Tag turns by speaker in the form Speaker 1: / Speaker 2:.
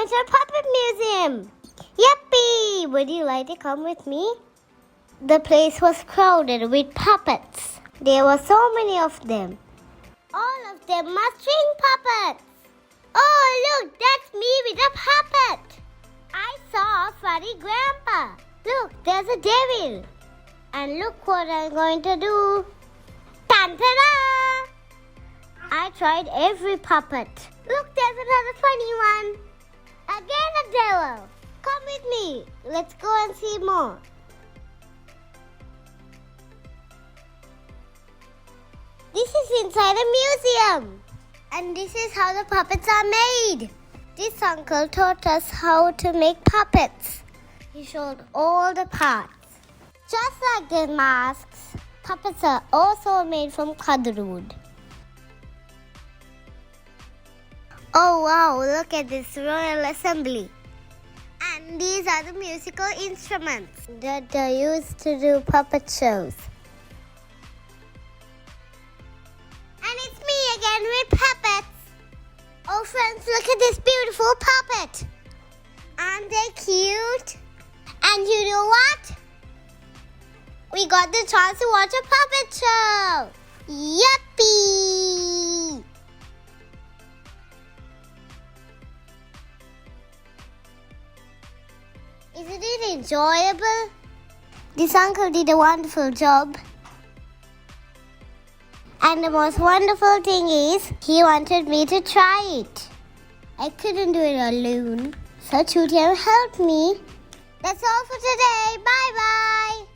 Speaker 1: going to a puppet museum. Yippee! Would you like to come with me? The place was crowded with puppets. There were so many of them. All of them are string puppets. Oh, look, that's me with a puppet. I saw a funny grandpa. Look, there's a devil. And look what I'm going to do. Tan-ta-da! I tried every puppet. Look, there's another funny one. Again a devil. Come with me. Let's go and see more. This is inside a museum. And this is how the puppets are made. This uncle taught us how to make puppets. He showed all the parts. Just like the masks, puppets are also made from cardwood. Oh wow, look at this royal assembly. And these are the musical instruments that are used to do puppet shows. And it's me again with puppets. Oh friends, look at this beautiful puppet. Aren't they cute? And you know what? We got the chance to watch a puppet show. Yuppie! Isn't it enjoyable? This uncle did a wonderful job. And the most wonderful thing is, he wanted me to try it. I couldn't do it alone, so Chutiam helped me. That's all for today. Bye-bye.